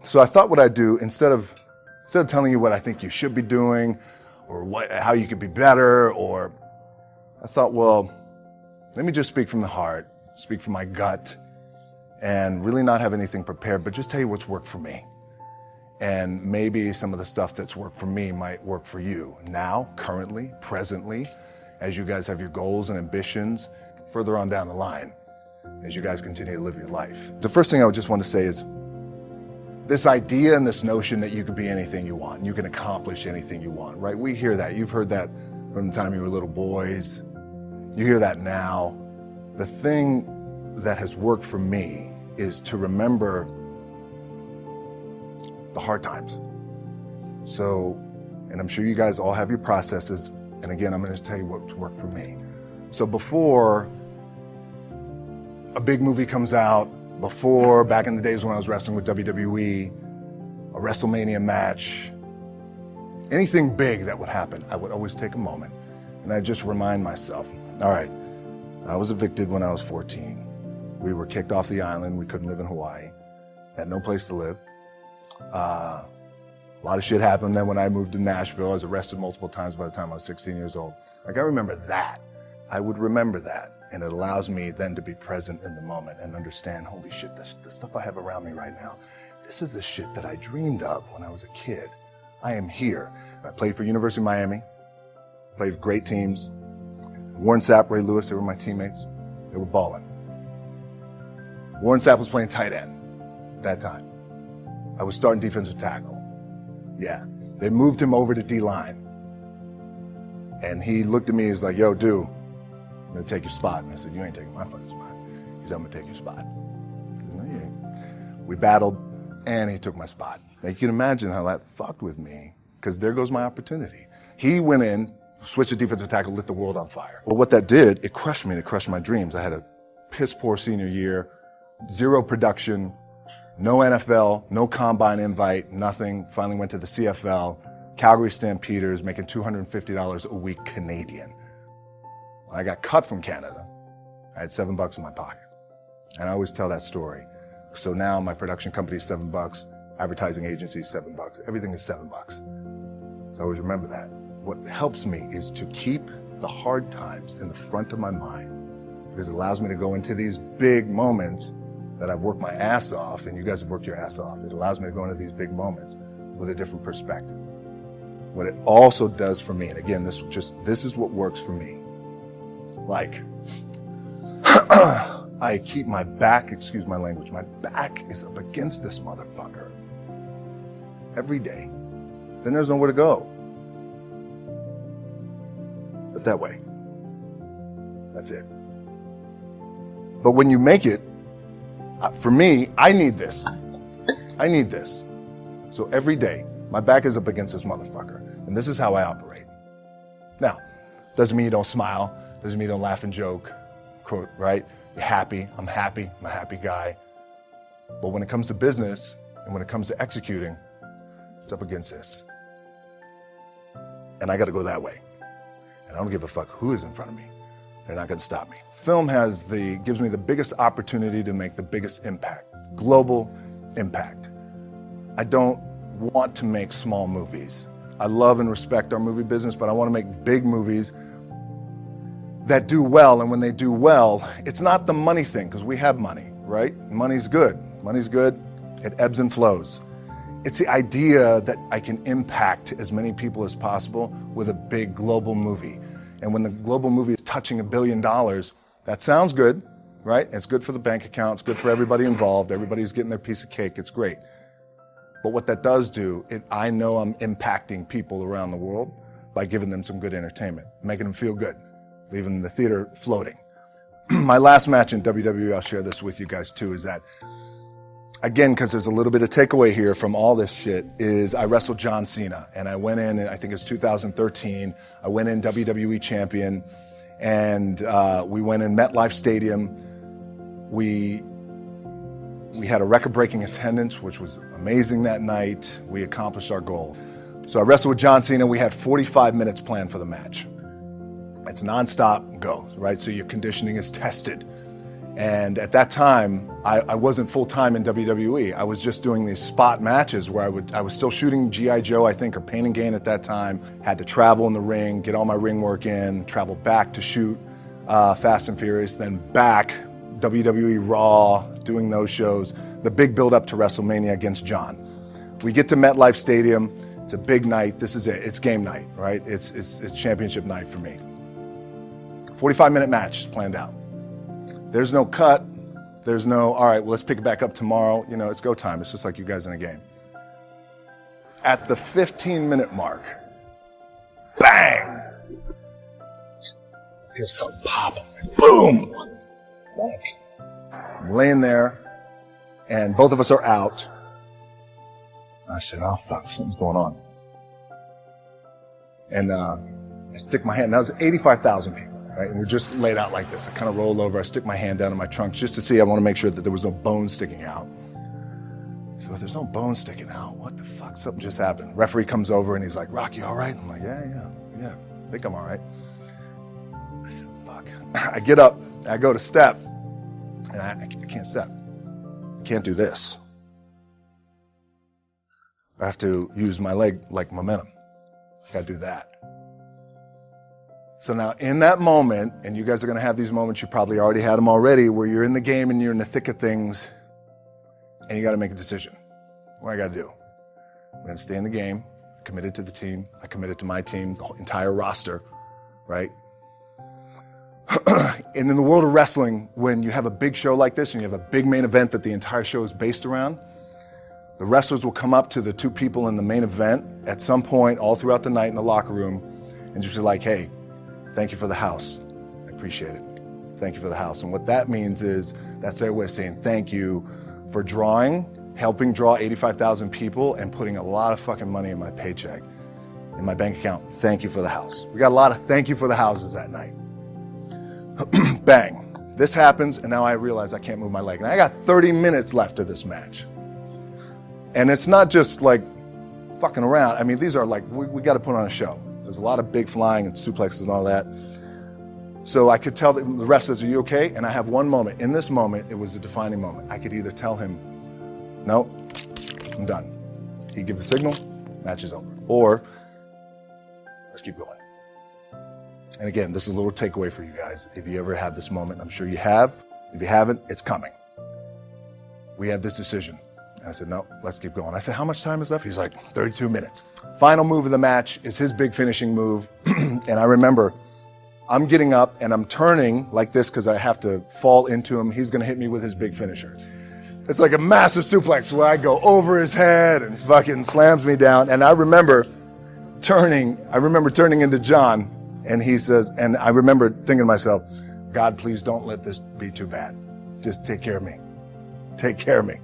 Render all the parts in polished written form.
So I thought what I'd do, instead of telling you what I think you should be doing or how you could be better, or I thought, well, let me just speak from the heart, speak from my gut, and really not have anything prepared, but just tell you what's worked for me. And maybe some of the stuff that's worked for me might work for you now, currently, presently, as you guys have your goals and ambitions further on down the line, as you guys continue to live your life. The first thing I would just want to say is this idea and this notion that you can be anything you want, you can accomplish anything you want, right? We hear that. You've heard that from the time you were little boys. You hear that now. The thing that has worked for me is to remember the hard times. So, and I'm sure you guys all have your processes. And again, I'm going to tell you what's worked for me. So before a big movie comes out, before, back in the days when I was wrestling with WWE, a WrestleMania match, anything big that would happen, I would always take a moment and I'd just remind myself, all right, I was evicted when I was 14. We were kicked off the island. We couldn't live in Hawaii. Had no place to live. A lot of shit happened then when I moved to Nashville. I was arrested multiple times by the time I was 16 years old. Like, I remember that. I would remember that. And it allows me then to be present in the moment and understand, holy shit, the stuff I have around me right now, this is the shit that I dreamed of when I was a kid. I am here. I played for University of Miami, played for great teams. Warren Sapp, Ray Lewis, they were my teammates. They were balling. Warren Sapp was playing tight end at that time. I was starting defensive tackle. Yeah, they moved him over to D-line. And he looked at me, he's like, yo, dude, I'm gonna take your spot. And I said, you ain't taking my fucking spot. He said, I'm gonna take your spot. I said, no, you ain't. We battled, and he took my spot. Now you can imagine how that fucked with me, because there goes my opportunity. He went in, switched to defensive tackle, lit the world on fire. Well, what that did, it crushed me, and it crushed my dreams. I had a piss poor senior year, zero production, no NFL, no combine invite, nothing. Finally went to the CFL, Calgary Stampeders, making $250 a week Canadian. When I got cut from Canada, I had $7 in my pocket. And I always tell that story. So now my production company is $7, advertising agency is $7, everything is $7. So I always remember that. What helps me is to keep the hard times in the front of my mind, because it allows me to go into these big moments that I've worked my ass off, and you guys have worked your ass off. It allows me to go into these big moments with a different perspective. What it also does for me, and again, this is what works for me. Like, I keep my back, excuse my language, my back is up against this motherfucker every day. Then there's nowhere to go but that way. That's it. But when you make it, for me, I need this. I need this. So every day, my back is up against this motherfucker. And this is how I operate. Now, doesn't mean you don't smile. Doesn't mean you don't laugh and joke. Quote, right? You're happy. I'm happy. I'm a happy guy. But when it comes to business and when it comes to executing, it's up against this. And I got to go that way. And I don't give a fuck who is in front of me. They're not going to stop me. Film gives me the biggest opportunity to make the biggest impact, global impact. I don't want to make small movies. I love and respect our movie business, but I want to make big movies that do well. And when they do well, it's not the money thing, because we have money, right? Money's good. Money's good. It ebbs and flows. It's the idea that I can impact as many people as possible with a big global movie. And when the global movie is touching $1 billion, that sounds good, right? It's good for the bank account. It's good for everybody involved. Everybody's getting their piece of cake. It's great. But what that does do, I know I'm impacting people around the world by giving them some good entertainment, making them feel good, leaving the theater floating. My last match in WWE, I'll share this with you guys too, is that, again, because there's a little bit of takeaway here from all this shit, is I wrestled John Cena. And I went in, I think it was 2013, I went in WWE champion, and we went in MetLife Stadium. We had a record-breaking attendance, which was amazing that night. We accomplished our goal. So I wrestled with John Cena. We had 45 minutes planned for the match. It's nonstop go, right? So your conditioning is tested. And at that time, I wasn't full-time in WWE. I was just doing these spot matches where I was still shooting G.I. Joe, I think, or Pain and Gain at that time. Had to travel in the ring, get all my ring work in, travel back to shoot Fast and Furious, then back, WWE Raw, doing those shows. The big build-up to WrestleMania against John. We get to MetLife Stadium. It's a big night. This is it. It's game night, right? It's championship night for me. 45-minute match planned out. There's no cut. There's no, all right, well, let's pick it back up tomorrow. You know, it's go time. It's just like you guys in a game. At the 15-minute mark, bang! I feel something popping. Boom! What the fuck? I'm laying there, and both of us are out. I said, oh, fuck, something's going on. And I stick my hand, that was 85,000 people. Right? And we're just laid out like this. I kind of roll over, I stick my hand down in my trunk just to see, I want to make sure that there was no bone sticking out. So if there's no bone sticking out, what the fuck? Something just happened. Referee comes over and he's like, Rocky, all right? I'm like, yeah, I think I'm all right. I said, fuck. I get up, I go to step, and I can't step. I can't do this. I have to use my leg like momentum. I gotta do that. So now in that moment, and you guys are going to have these moments, you probably already had them already, where you're in the game and you're in the thick of things and you got to make a decision. What I got to do? I'm going to stay in the game, committed to the team. I committed to my team, the entire roster, right? And in the world of wrestling, when you have a big show like this and you have a big main event that the entire show is based around, the wrestlers will come up to the two people in the main event at some point all throughout the night in the locker room and just be like, hey, thank you for the house. I appreciate it. Thank you for the house. And what that means is that's their way of saying thank you for helping draw 85,000 people and putting a lot of fucking money in my paycheck, in my bank account. Thank you for the house. We got a lot of thank you for the houses that night. Bang. This happens, and now I realize I can't move my leg. And I got 30 minutes left of this match. And it's not just like fucking around. I mean, these are like, we got to put on a show. There's a lot of big flying and suplexes and all that. So I could tell the ref says, are you okay? And I have one moment. In this moment, it was a defining moment. I could either tell him, no, I'm done. He gives the signal, match is over. Or, let's keep going. And again, this is a little takeaway for you guys. If you ever have this moment, I'm sure you have. If you haven't, it's coming. We have this decision. I said, no, let's keep going. I said, how much time is left? He's like, 32 minutes. Final move of the match is his big finishing move. And I remember I'm getting up and I'm turning like this because I have to fall into him. He's going to hit me with his big finisher. It's like a massive suplex where I go over his head and fucking slams me down. And I remember turning into John, and he says, and I remember thinking to myself, God, please don't let this be too bad. Just take care of me. Take care of me.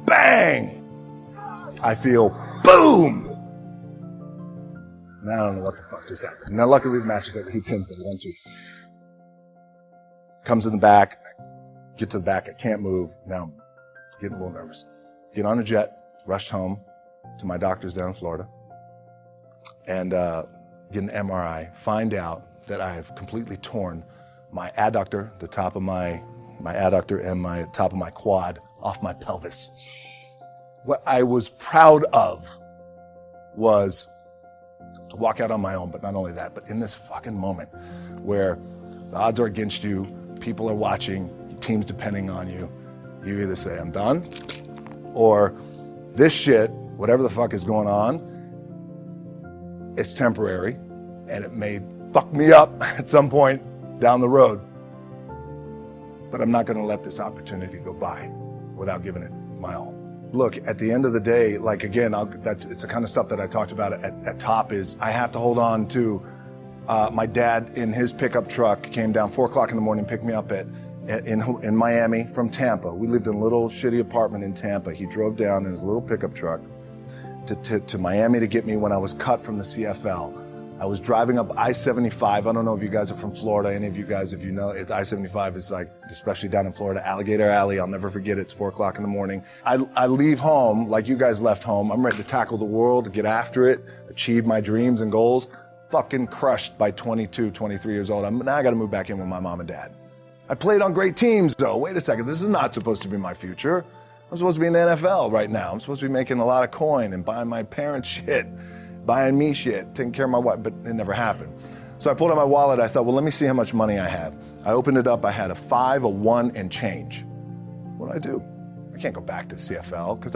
Bang! I feel boom! And I don't know what the fuck just happened. Now, luckily, the match is over. He pins me 1-2. Comes in the back. I get to the back. I can't move. Now I'm getting a little nervous. Get on a jet. Rushed home to my doctor's down in Florida. And get an MRI. Find out that I have completely torn my adductor, the top of my adductor and my top of my quad off my pelvis. What I was proud of was to walk out on my own, but not only that, but in this fucking moment where the odds are against you, people are watching, your team's depending on you, you either say, I'm done, or this shit, whatever the fuck is going on, it's temporary, and it may fuck me up at some point down the road. But I'm not going to let this opportunity go by without giving it my all. Look, at the end of the day, like again, it's the kind of stuff that I talked about at top is I have to hold on to my dad in his pickup truck came down 4 o'clock in the morning, picked me up in Miami from Tampa. We lived in a little shitty apartment in Tampa. He drove down in his little pickup truck to Miami to get me when I was cut from the CFL. I was driving up I-75. I don't know if you guys are from Florida. Any of you guys, if you know, I-75 is like, especially down in Florida, Alligator Alley. I'll never forget it. It's 4 o'clock in the morning. I leave home like you guys left home. I'm ready to tackle the world, to get after it, achieve my dreams and goals. Fucking crushed by 22, 23 years old. Now I got to move back in with my mom and dad. I played on great teams, though. Wait a second, this is not supposed to be my future. I'm supposed to be in the NFL right now. I'm supposed to be making a lot of coin and buying my parents shit, buying me shit, taking care of my wife, but it never happened. So I pulled out my wallet. I thought, well, let me see how much money I have. I opened it up. I had a 5, a 1, and change. What do I do? I can't go back to CFL because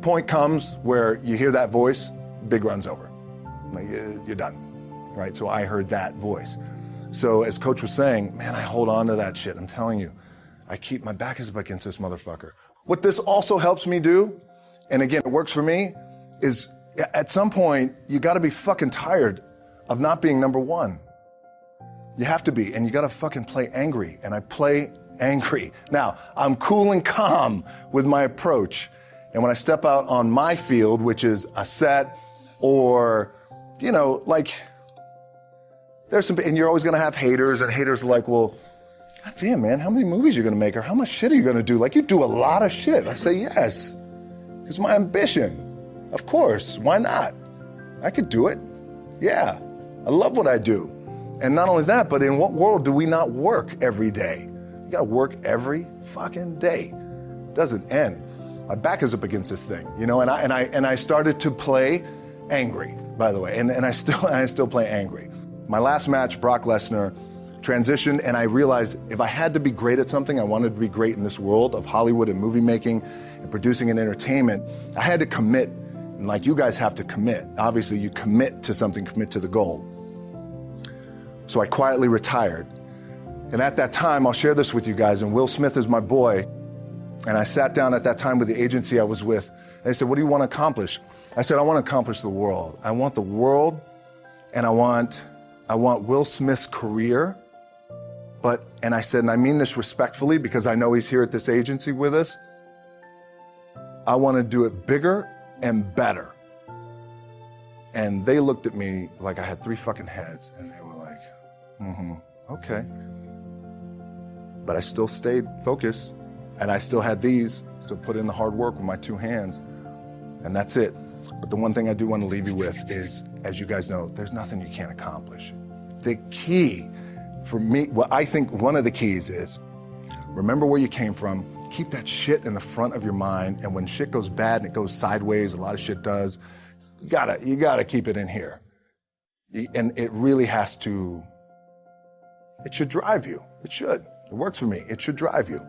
point comes where you hear that voice, big run's over. Like, you're done, right? So I heard that voice. So as Coach was saying, man, I hold on to that shit. I'm telling you, my back is up against this motherfucker. What this also helps me do, and again, it works for me, is at some point, you gotta be fucking tired of not being number one. You have to be, and you gotta fucking play angry, and I play angry. Now, I'm cool and calm with my approach, and when I step out on my field, which is a set, or, there's some, and you're always gonna have haters, and haters are like, well, God damn, man, how many movies are you gonna make, or how much shit are you gonna do? Like, you do a lot of shit. I say, yes, it's my ambition. Of course, why not? I could do it. Yeah, I love what I do. And not only that, but in what world do we not work every day? You gotta work every fucking day. It doesn't end. My back is up against this thing, and I started to play angry, by the way, and I still play angry. My last match, Brock Lesnar, transitioned, and I realized if I had to be great at something, I wanted to be great in this world of Hollywood and movie making and producing and entertainment, I had to commit, and like you guys have to commit. Obviously, you commit to something, commit to the goal. So I quietly retired. And at that time, I'll share this with you guys, and Will Smith is my boy, and I sat down at that time with the agency I was with, and they said, what do you want to accomplish? I said, I want to accomplish the world. I want the world, and I want Will Smith's career, and I said, and I mean this respectfully because I know he's here at this agency with us, I want to do it bigger and better. And they looked at me like I had 3 fucking heads, and they were like, okay. But I still stayed focused, and I still had still put in the hard work with my 2 hands, and that's it. But the one thing I do want to leave you with is, as you guys know, there's nothing you can't accomplish. The key for me, I think one of the keys is, remember where you came from, keep that shit in the front of your mind, and when shit goes bad and it goes sideways, a lot of shit does, you gotta keep it in here. And it really has to, it should drive you. It should. It works for me. It should drive you.